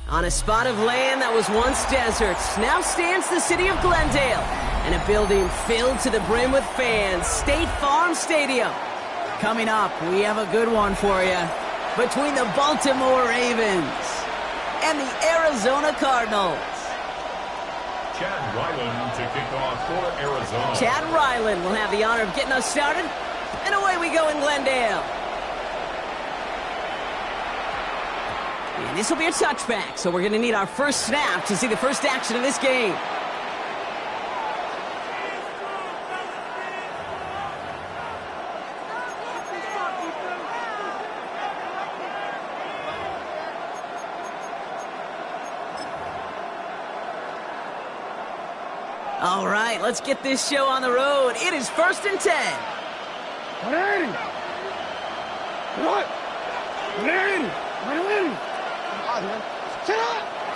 On a spot of land that was once desert, now stands the city of Glendale, and a building filled to the brim with fans, State Farm Stadium. Coming up, we have a good one for you. Between the Baltimore Ravens and the Arizona Cardinals. Chad Ryland to kick off for Arizona. Chad Ryland will have the honor of getting us started, and away we go in Glendale. And this will be a touchback, so we're going to need our first snap to see the first action of this game. All right, let's get this show on the road. It is 1st and 10.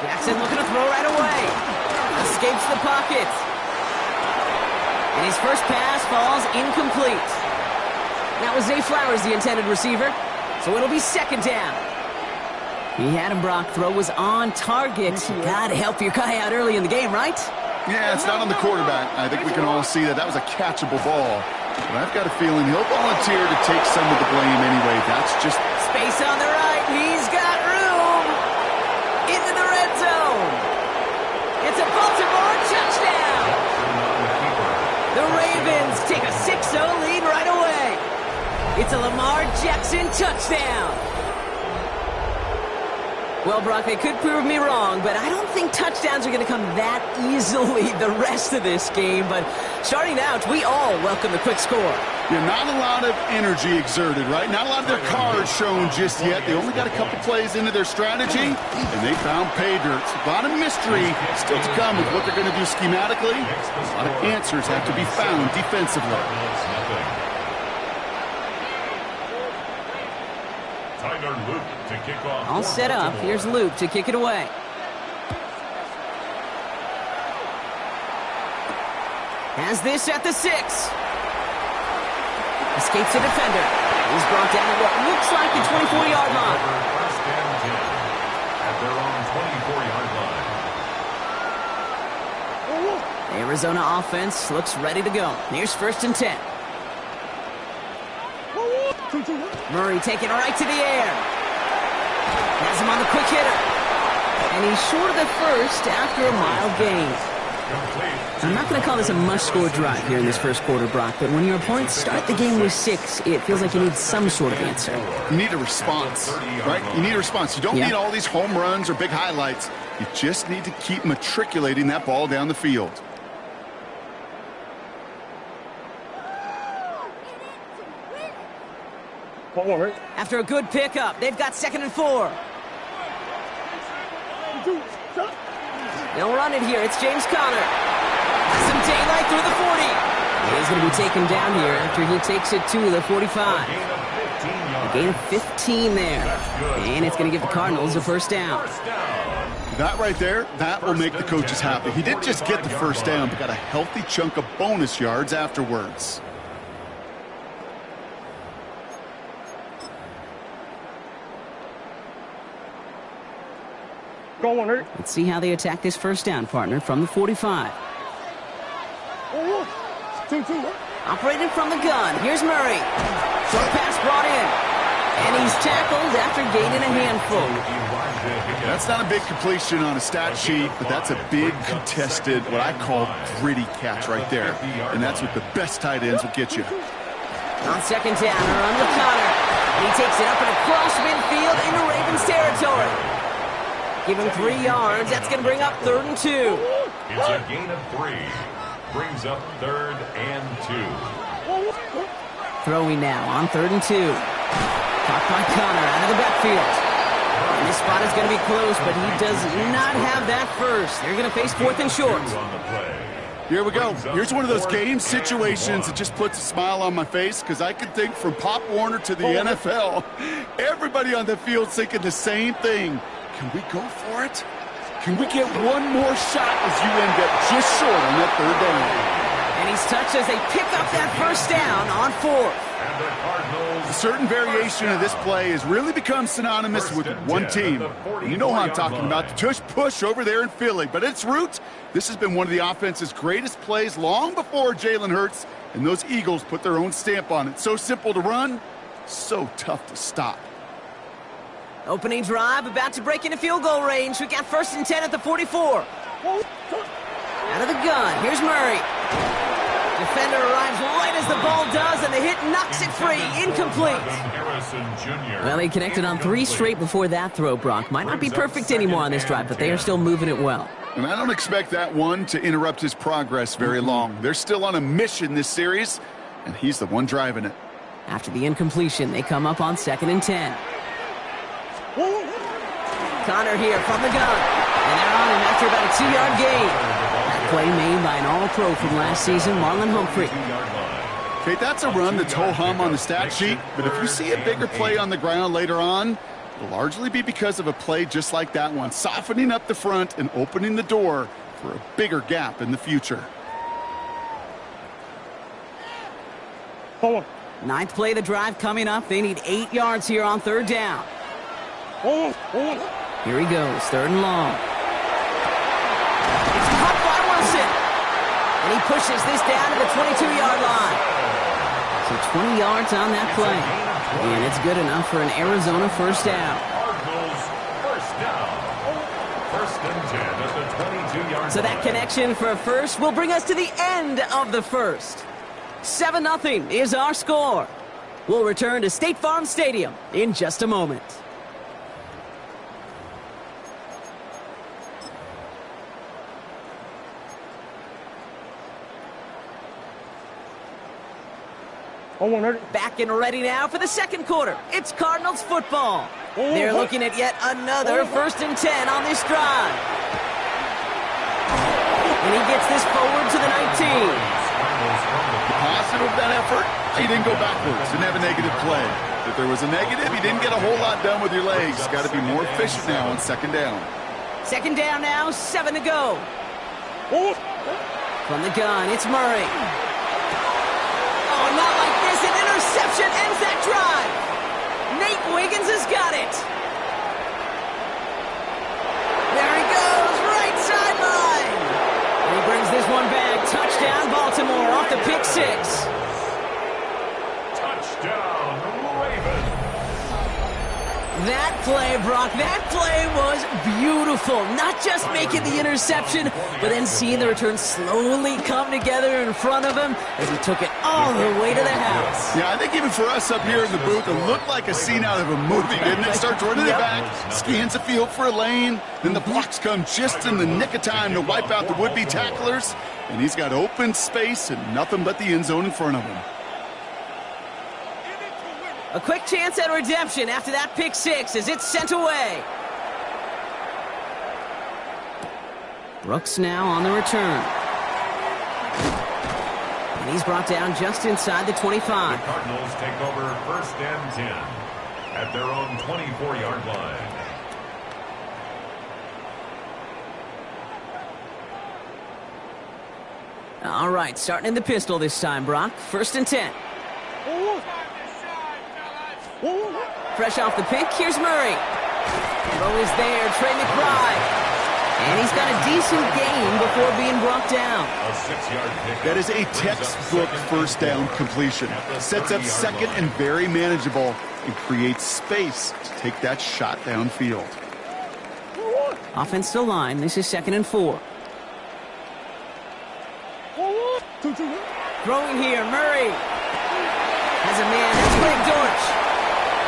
Jackson looking to throw right away. Escapes the pocket. And his first pass falls incomplete. That was Zay Flowers, the intended receiver. So it'll be 2nd down. He had him, Brock. Throw was on target. God help your guy out early in the game, right? Yeah, it's not on the quarterback. I think we can all see that was a catchable ball. But I've got a feeling he'll volunteer to take some of the blame anyway. That's just... Space on the right. He's got room. Into the red zone. It's a Baltimore touchdown. The Ravens take a 6-0 lead right away. It's a Lamar Jackson touchdown. Well, Brock, they could prove me wrong, but I don't think touchdowns are going to come that easily the rest of this game. But starting out, we all welcome the quick score. Yeah, not a lot of energy exerted, right? Not a lot of their cards shown just yet. They only got a couple plays into their strategy, and they found pay dirt. A lot of mystery still to come with what they're going to do schematically. A lot of answers have to be found defensively. To kick off. All set up. Here's Luke to kick it away. Has this at the 6. Escapes the defender. He's brought down at what looks like the 24-yard line. First and 10 at their own 24-yard line. The Arizona offense looks ready to go. Here's 1st and 10. Murray taking it right to the air. Has him on the quick hitter. And he's short of the first after a mild gain. I'm not going to call this a must-score drive here in this first quarter, Brock, but when your opponents start the game with 6, it feels like you need some sort of answer. You need a response, right? You need a response. You don't need all these home runs or big highlights. You just need to keep matriculating that ball down the field. After a good pickup, they've got 2nd and 4. They'll run it here. It's James Conner. Some daylight through the 40. He's going to be taken down here after he takes it to the 45. A gain of 15 there. And it's going to give the Cardinals a first down. That right there, that will make the coaches happy. He didn't just get the first down, but got a healthy chunk of bonus yards afterwards. Let's see how they attack this first down, partner, from the 45. Operated from the gun. Here's Murray. Short pass brought in. And he's tackled after gaining a handful. That's not a big completion on a stat sheet, but that's a big contested, what I call gritty catch right there. And that's what the best tight ends will get you. On 2nd down, a run with Conner. And he takes it up and across midfield into Ravens territory. Give him 3 yards. That's going to bring up 3rd and 2. It's a gain of 3. Brings up 3rd and 2. Throwing now on 3rd and 2. Caught by Conner out of the backfield. And this spot is going to be close, but he does not have that first. They're going to face 4th and short. Here we go. Here's one of those game situations that just puts a smile on my face because I can think from Pop Warner to the NFL. Everybody on the field's thinking the same thing. Can we go for it? Can we get one more shot as you end up just short on that 3rd down? And he's touched as they pick up that first down on 4th. A certain variation of this play has really become synonymous with one team. And you know how I'm talking about, the tush push over there in Philly. But at its roots, this has been one of the offense's greatest plays long before Jalen Hurts and those Eagles put their own stamp on it. So simple to run, so tough to stop. Opening drive, about to break into field goal range. We got 1st and 10 at the 44. Out of the gun, here's Murray. Defender arrives right as the ball does, and the hit knocks it free. Incomplete. Well, he connected on 3 straight before that throw, Brock. Might not be perfect anymore on this drive, but they are still moving it well. And I don't expect that one to interrupt his progress very long. They're still on a mission this series, and he's the one driving it. After the incompletion, they come up on 2nd and 10. Connor here from the gun. And they're on him after about a 2-yard gain. Play made by an all-pro from last season, Marlon Humphrey. Okay, that's a run that's ho-hum on the stat sheet, but if you see a bigger play on the ground later on, it'll largely be because of a play just like that one, softening up the front and opening the door for a bigger gap in the future. 9th play of the drive coming up. They need 8 yards here on 3rd down. Here he goes, 3rd and long. It's caught by Wilson. And he pushes this down to the 22-yard line. So 20 yards on that play. And it's good enough for an Arizona 1st down. Cardinals 1st down. 1st and 10 at the 22-yard So that connection for a first will bring us to the end of the first. 7-0 is our score. We'll return to State Farm Stadium in just a moment. Back and ready now for the 2nd quarter. It's Cardinals football. They're looking at yet another 1st and 10 on this drive. And he gets this forward to the 19. Positive of that effort, he didn't go backwards, didn't have a negative play. If there was a negative, he didn't get a whole lot done with your legs. Got to be more efficient now on 2nd down. 2nd down now, 7 to go. From the gun, it's Murray. Oh, not like this. An interception ends that drive. Nate Wiggins has got it. There he goes, right sideline. And he brings this one back. Touchdown, Baltimore, off the pick 6. Touchdown, Ravens. That play, Brock, that play was beautiful. Not just making the interception, but then seeing the return slowly come together in front of him as he took it all the way to the house. Yeah, I think even for us up here in the booth, it looked like a scene out of a movie, didn't it? Starts running it back, scans the field for a lane, then the blocks come just in the nick of time to wipe out the would-be tacklers, and he's got open space and nothing but the end zone in front of him. A quick chance at redemption after that pick 6 as it's sent away. Brooks now on the return. And he's brought down just inside the 25. The Cardinals take over 1st and 10 at their own 24-yard line. All right, starting in the pistol this time, Brock. 1st and 10. Fresh off the pick, here's Murray. Throw is there, Trey McBride. And he's got a decent gain before being brought down. A 6-yard pick. That is a textbook 1st down completion. Sets up 2nd and very manageable and creates space to take that shot downfield. Offense still line. This is 2nd and 4. Throwing here, Murray. Has a man, that's Greg Dortch.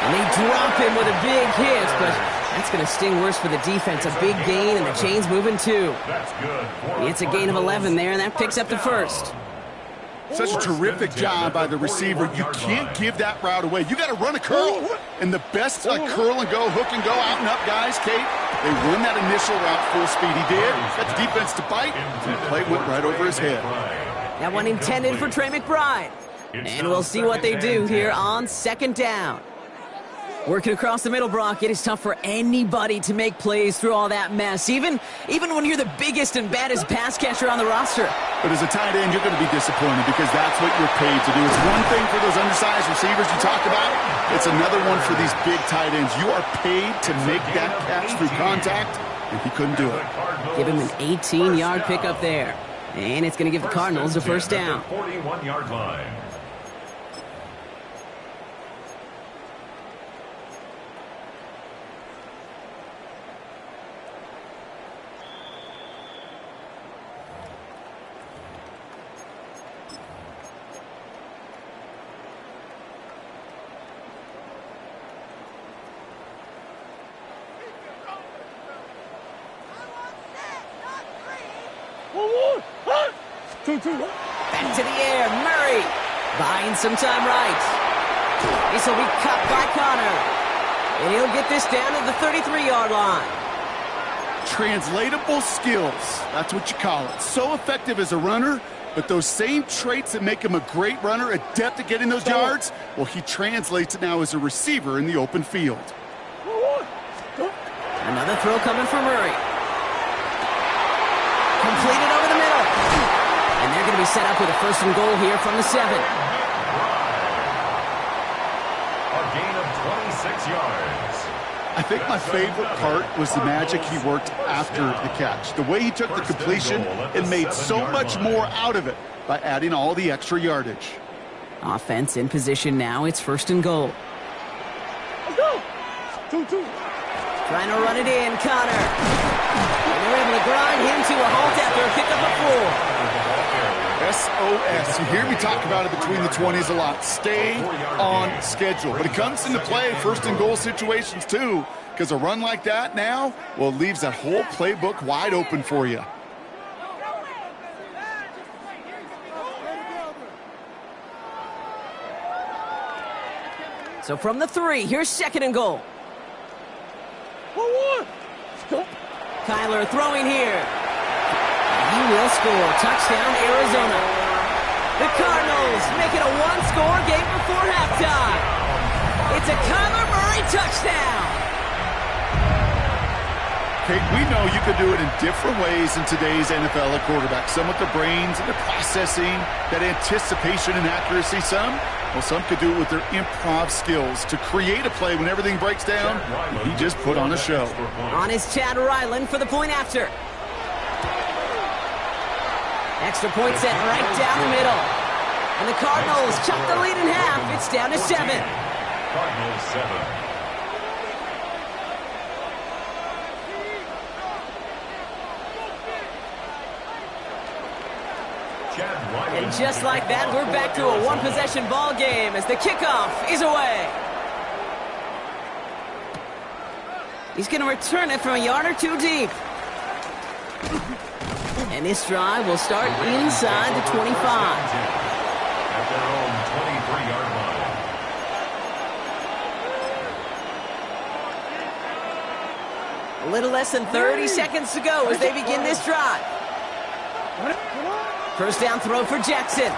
And they drop him with a big hit, but that's going to sting worse for the defense. A big gain, and the chain's moving too. That's good. It's a gain of 11 there, and that picks up the 1st. Such a terrific job by the receiver. You can't give that route away. You got to run a curl. And the best curl and go, hook and go, out and up guys, Kate, they run that initial route full speed. He did. Got the defense to bite, and the play went right over his head. That one intended for Trey McBride. And we'll see what they do here on 2nd down. Working across the middle, Brock, it is tough for anybody to make plays through all that mess, even when you're the biggest and baddest pass catcher on the roster. But as a tight end, you're going to be disappointed because that's what you're paid to do. It's one thing for those undersized receivers you talked about. It's another one for these big tight ends. You are paid to make that catch through contact, and he couldn't do it. Give him an 18-yard pickup there. And it's going to give the Cardinals a first down. 41-yard line. Back to the air, Murray. Buying some time right. This will be cut by Connor. And he'll get this down to the 33-yard line. Translatable skills. That's what you call it. So effective as a runner, but those same traits that make him a great runner, adept at getting those yards, well, he translates it now as a receiver in the open field. Another throw coming from Murray. Completed over the middle. And they're going to be set up with a first and goal here from the 7. A gain of 26 yards. I think my favorite part was the magic he worked after the catch. The way he took the completion and made so much more out of it by adding all the extra yardage. Offense in position now. It's first and goal. Let's go. 2-2. Trying to run it in, Connor. And they're able to grind him to a halt after a pickup of 4. SOS. You hear me talk about it between the 20s a lot. Stay on schedule. But it comes into play first and goal situations too, because a run like that now, well, it leaves that whole playbook wide open for you. So from the 3, here's second and goal. 1-1. Kyler throwing here. He will score. Touchdown, Arizona. The Cardinals make it a one-score game before halftime. It's a Kyler Murray touchdown. Kate, we know you can do it in different ways in today's NFL at quarterback. Some with the brains and the processing, that anticipation and accuracy. Some could do it with their improv skills to create a play when everything breaks down. He just put on a show. On is Chad Ryland for the point after. Extra point set right down the middle. And the Cardinals chop the lead in half. It's down to 7. Cardinals 7. And just like that, we're back to a one-possession ball game as the kickoff is away. He's going to return it from a yard or 2 deep. And this drive will start inside the 25. At their own 23-yard line. A little less than 30 seconds to go as they begin this drive. First down throw for Jackson.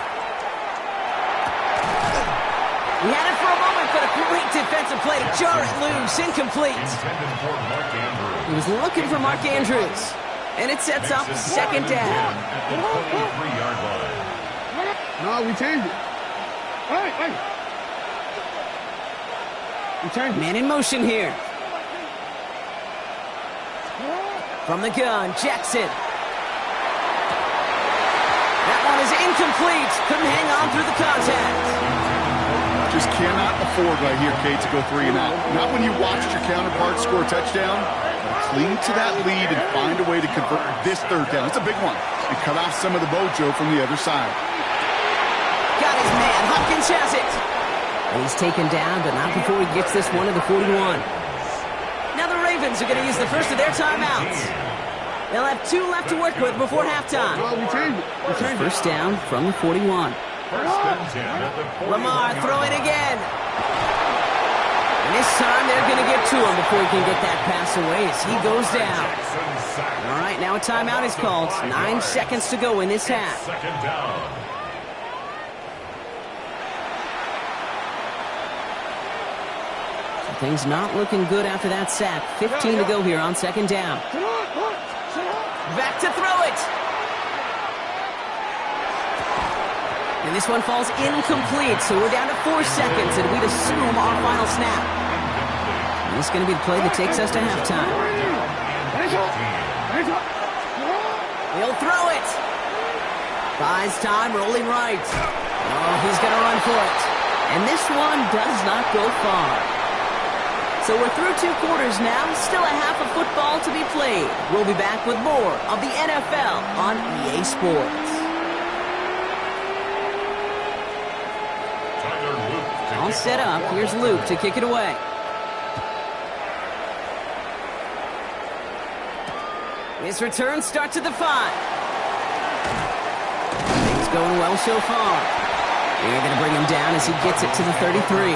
He had it for a moment, but a great defensive play to jar it loose. Incomplete. He was looking for Mark Andrews. And it sets up second down. No, we changed it. Hey. We changed it. Man in motion here. From the gun, Jackson. That one is incomplete. Couldn't hang on through the contact. Just cannot afford right here, Kate, to go 3 and out. Not when you watched your counterpart score a touchdown. Cling to that lead and find a way to convert this third down. It's a big one. And cut off some of the mojo from the other side. Got his man. Hopkins has it. And he's taken down, but not before he gets this one to the 41. Now the Ravens are going to use the first of their timeouts. They'll have 2 left to work with before halftime. No, we changed it. First down from the 41. Lamar throwing again. And this time they're going to get to him before he can get that pass away as he goes down. All right, now a timeout is called. 9 seconds to go in this half. Second down. Things not looking good after that sack. 15 to go here on second down. Back to throw it. And this one falls incomplete, so we're down to 4 seconds, and we'd assume our final snap. And this is going to be the play that takes us to halftime. He'll throw it. Buys time, rolling right. Oh, he's going to run for it. And this one does not go far. So we're through 2 quarters now, still a half of football to be played. We'll be back with more of the NFL on EA Sports. All set up. Here's Luke to kick it away. His return starts at the 5. Things going well so far. They're going to bring him down as he gets it to the 33.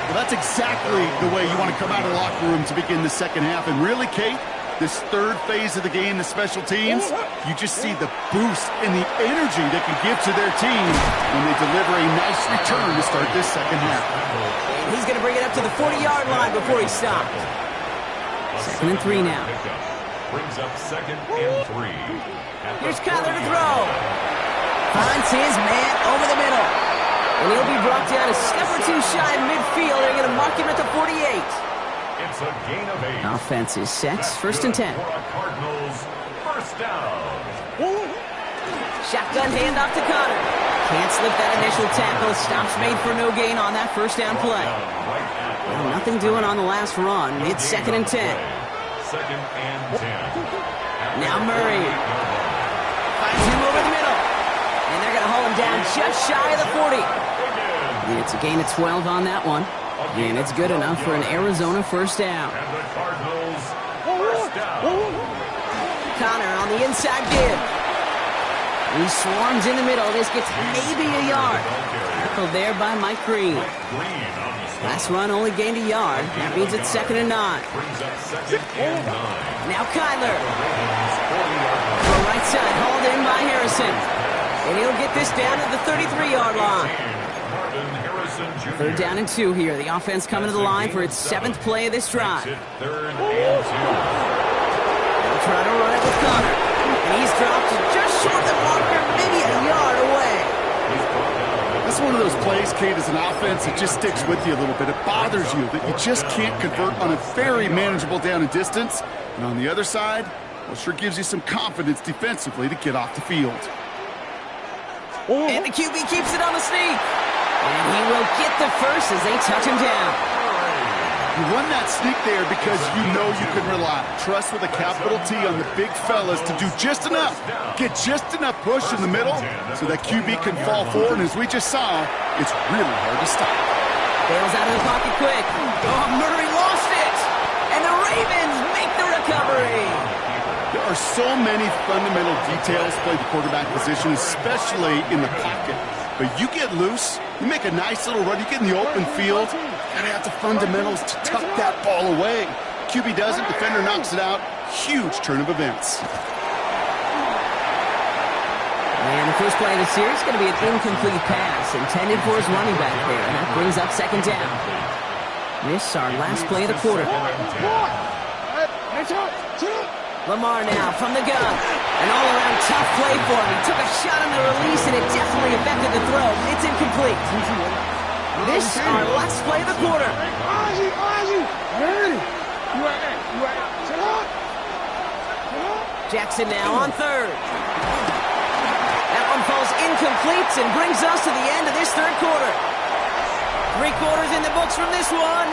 Well, that's exactly the way you want to come out of the locker room to begin the second half. And really, Kate, this third phase of the game, the special teams, you just see the boost and the energy they can give to their team when they deliver a nice return to start this second half. And he's going to bring it up to the 40-yard line before he stops. 2nd and 3 now. Brings up 2nd and 3. Here's Kyler to throw. Finds his man over the middle. And he'll be brought down a step or 2 shy of midfield. They're going to mark him at the 48. It's a gain of 8. Offense is set. 1st and 10. Cardinals, first down. Shotgun handoff to Connor. Can't slip that initial tackle. Stops made for no gain on that first down play. Well, nothing doing on the last run. It's 2nd and 10. 2nd and 10. Now Murray Finds him over the middle. and they're going to haul him down just shy of the 40. And it's a gain of 12 on that one. And it's good enough for an Arizona first down. And the Cardinals, first down. Connor on the inside give. He swarms in the middle. This gets maybe a yard. Tackled there by Mike Green. Last run only gained a yard. That means it's 2nd and 9. Now Kyler. The right side hauled in by Harrison. And he'll get this down to the 33-yard line. 3rd down and 2 here. The offense coming to the line for its 7th play of this drive. 3rd and 2. They'll try to run it with Connor. And he's dropped just short of the marker, maybe a yard away. That's one of those plays, Kate, as an offense, it just sticks with you a little bit. It bothers you that you just can't convert on a very manageable down and distance. And on the other side, well, sure gives you some confidence defensively to get off the field. And the QB keeps it on the sneak. And he will get the first as they touch him down. You run that sneak there because you know you can rely. Trust with a capital T on the big fellas to do just enough. Get just enough push in the middle so that QB can fall forward. And as we just saw, it's really hard to stop. Bails out of the pocket quick. Oh, Murray lost it. And the Ravens make the recovery. There are so many fundamental details to play the quarterback position, especially in the pocket. But you get loose, you make a nice little run, you get in the open field, gotta have the fundamentals to tuck that ball away. QB does it, defender knocks it out. Huge turn of events. And the first play of the series is going to be an incomplete pass intended for his running back there. And that brings up 2nd down. This our last play of the quarter. Lamar now from the gun. An all-around tough play for him. He took a shot on the release, and it definitely affected the throw. It's incomplete. This our last play of the quarter. Jackson now on 3rd. That one falls incomplete and brings us to the end of this 3rd quarter. 3 quarters in the books from this one.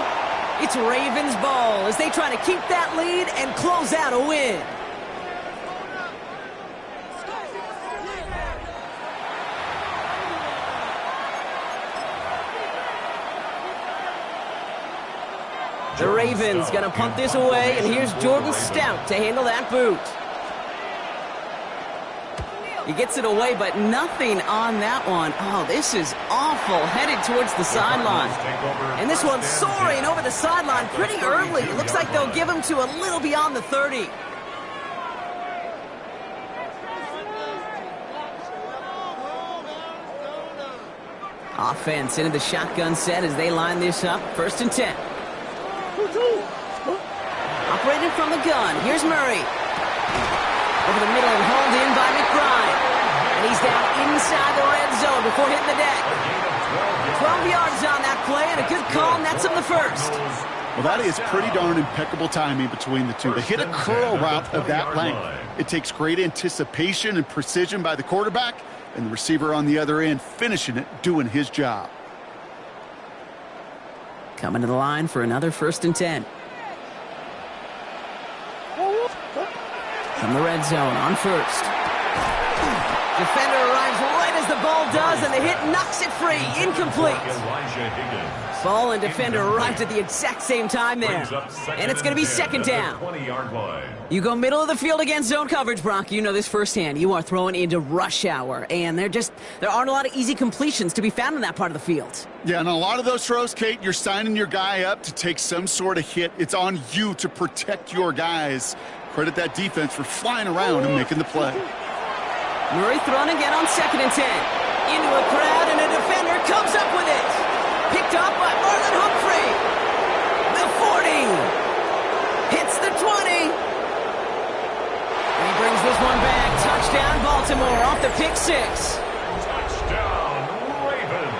It's Ravens ball as they try to keep that lead and close out a win. The Ravens gonna punt this away, and here's Jordan Stout to handle that boot. He gets it away, but nothing on that one. Oh, this is awful. Headed towards the sideline. And this one's soaring over the sideline pretty early. It looks like they'll give him to a little beyond the 30. Offense into the shotgun set as they line this up. 1st and 10. Operated from the gun. Here's Murray. Over the middle and hauled in by McBride. And he's down inside the red zone before hitting the deck. 12 yards on that play, and a good call nets him the first. Well, that is pretty darn impeccable timing between the two. They hit a curl route of that length. It takes great anticipation and precision by the quarterback, and the receiver on the other end finishing it, doing his job. Coming to the line for another 1st and 10. From the red zone on 1st. Defender arrives right as the ball does, and the hit knocks it free. Incomplete. Ball and defender arrived at the exact same time there. And it's going to be 2nd down. You go middle of the field against zone coverage, Brock. You know this firsthand. You are throwing into rush hour, and there aren't a lot of easy completions to be found in that part of the field. Yeah, and a lot of those throws, Kate, you're signing your guy up to take some sort of hit. It's on you to protect your guys. Credit that defense for flying around and making the play. Murray thrown again on 2nd and 10. Into a crowd, and a defender comes up with it. Picked up by Marlon Humphrey. The 40. Hits the 20. And he brings this one back. Touchdown, Baltimore, off the pick 6. Touchdown, Ravens.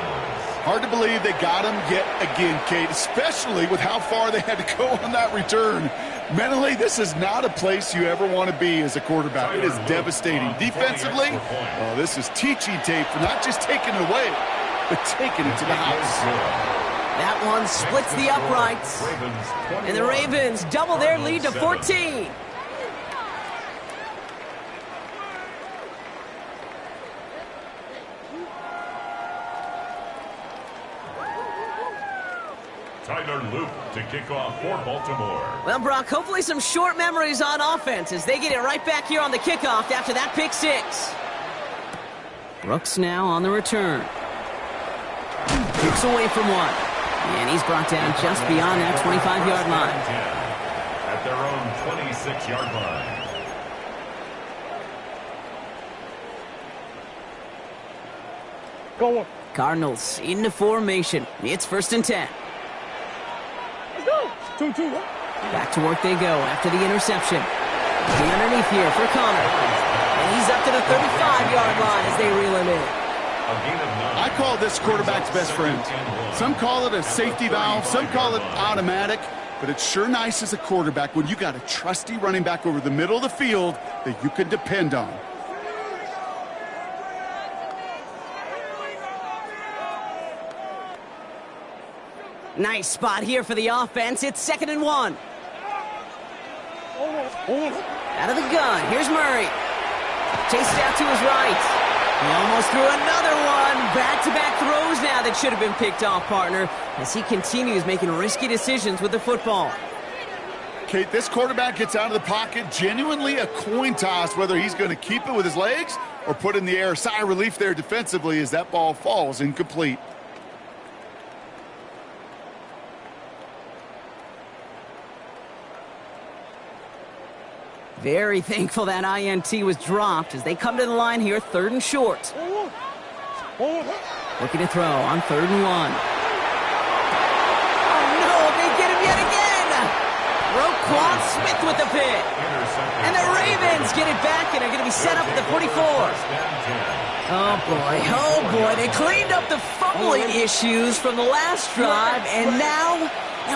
Hard to believe they got him yet again, Kate, especially with how far they had to go on that return. Mentally, this is not a place you ever want to be as a quarterback. It is devastating. Defensively, well, this is teaching tape for not just taking it away, but taking it to the house. That one splits the uprights. And the Ravens double their lead to 14. Tyler Luke to kick off for Baltimore. Well, Brock, hopefully some short memories on offense as they get it right back here on the kickoff after that pick 6. Brooks now on the return. Kicks away from one. And he's brought down just beyond that 25-yard line. At their own 26-yard line. Go on. Cardinals into formation. It's 1st and 10. Let's go. 2-2. Back to work they go after the interception. The underneath here for Connor. And he's up to the 35-yard line as they reel him in. I call this quarterback's best friend. Some call it a safety valve, some call it automatic, but it's sure nice as a quarterback when you got a trusty running back over the middle of the field that you can depend on. Nice spot here for the offense. It's 2nd and 1. Out of the gun. Here's Murray. Chased out to his right. He almost threw another one. Back-to-back throws now that should have been picked off, partner, as he continues making risky decisions with the football. Kate, this quarterback gets out of the pocket, genuinely a coin toss whether he's going to keep it with his legs or put it in the air. Sigh of relief there defensively as that ball falls incomplete. Very thankful that INT was dropped as they come to the line here, 3rd and short. Looking to throw on 3rd and 1. Oh no, they get him yet again! Roquan Smith with the pick. And the Ravens get it back and are going to be set up at the 44. Oh boy, they cleaned up the fumbling issues from the last drive, and now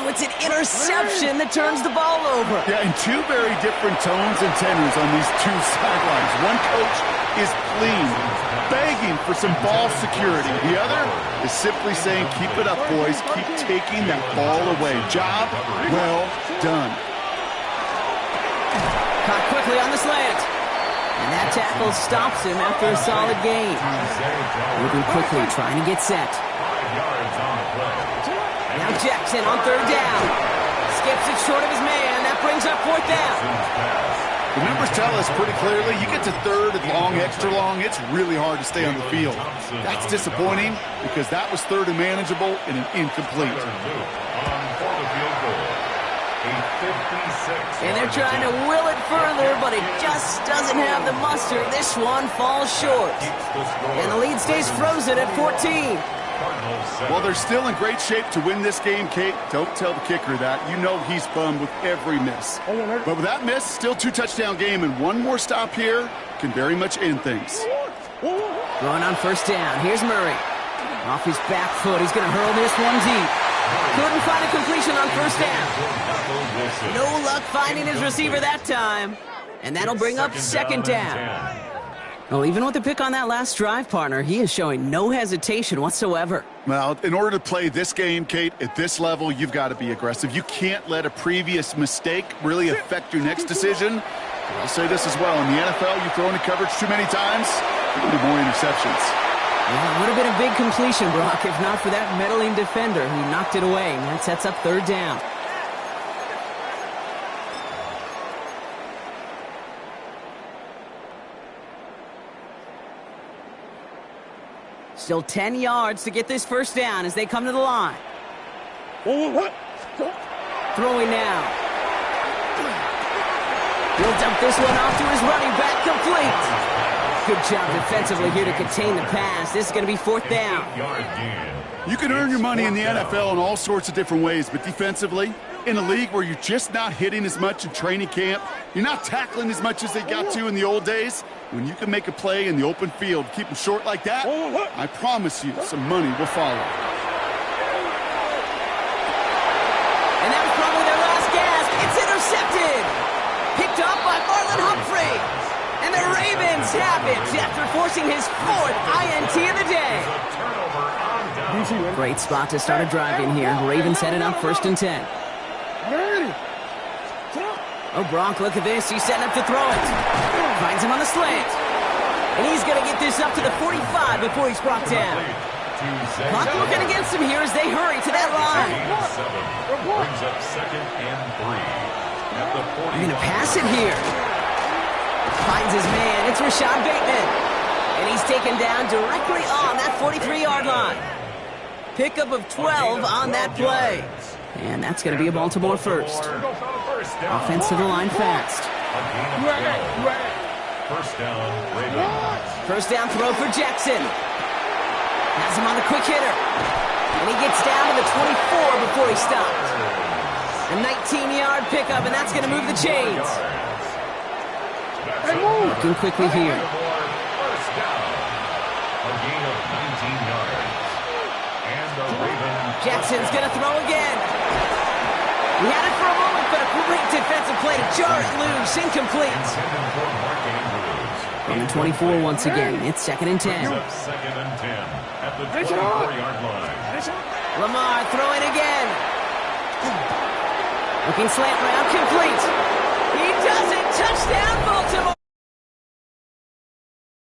it's an interception that turns the ball over. Yeah, and two very different tones and tenors on these two sidelines. One coach is pleading, begging for some ball security. The other is simply saying, keep it up, boys. Keep taking that ball away. Job well done. Caught quickly on the slant. And that tackle stops him after a solid gain. Moving quickly, trying to get set. 5 yards on the play. Now Jackson on 3rd down. Skips it short of his man. That brings up 4th down. The numbers tell us pretty clearly, you get to 3rd and long, extra long, it's really hard to stay on the field. That's disappointing because that was 3rd and manageable and an incomplete. And they're trying to will it further, but it just doesn't have the muster. This one falls short. And the lead stays frozen at 14. Well, they're still in great shape to win this game, Kate. Don't tell the kicker that. You know he's bummed with every miss. But with that miss, still 2-touchdown game, and one more stop here can very much end things. Throwing on first down. Here's Murray. Off his back foot. He's going to hurl this one deep. Couldn't find a completion on first down. No luck finding his receiver that time. And that'll bring up second down. Well, even with the pick on that last drive, partner, he is showing no hesitation whatsoever. Well, in order to play this game, Kate, at this level, you've got to be aggressive. You can't let a previous mistake really affect your next decision. I'll say this as well. In the NFL, you throw into coverage too many times, you'll be more interceptions. Yeah, it would have been a big completion, Brock, if not for that meddling defender who knocked it away. And that sets up third down. Still 10 yards to get this first down as they come to the line. Throwing now. He'll dump this one off to his running back, complete. Good job defensively here to contain the pass. This is going to be fourth down. You can earn your money in the NFL in all sorts of different ways, but defensively, in a league where you're just not hitting as much in training camp, you're not tackling as much as they got to in the old days, when you can make a play in the open field, keep them short like that, I promise you some money will follow. And that was probably their last gasp. It's intercepted. Picked up by Marlon Humphrey. And the Ravens have it after forcing his fourth INT of the day. Great spot to start a drive in here. Ravens headed up 1st and 10. Oh, Bronx, look at this. He's setting up to throw it. Finds him on the slant. And he's going to get this up to the 45 before he's brought down. Clock looking against him here as they hurry to that line. Brings up 2nd and 3. At the 40. Going to pass it here. Finds his man. It's Rashad Bateman. And he's taken down directly on that 43-yard line. Pickup of 12 on that play. And that's going to be a Baltimore first. Offense to the line fast. First down, Ravens. First down throw for Jackson. Has him on the quick hitter. And he gets down to the 24 before he stops. A 19-yard pickup, and that's going to move the chains. Looking quickly here. First down. A gain of 19 yards. And the Ravens. Jackson's going to throw again. He had it for a moment, but a great defensive play to jar it loose. Incomplete. On the 24 once again. It's 2nd and 10. 2nd and 10 at the 24-yard line. Lamar throwing again. Looking slant route, complete. He does it. Touchdown, Baltimore.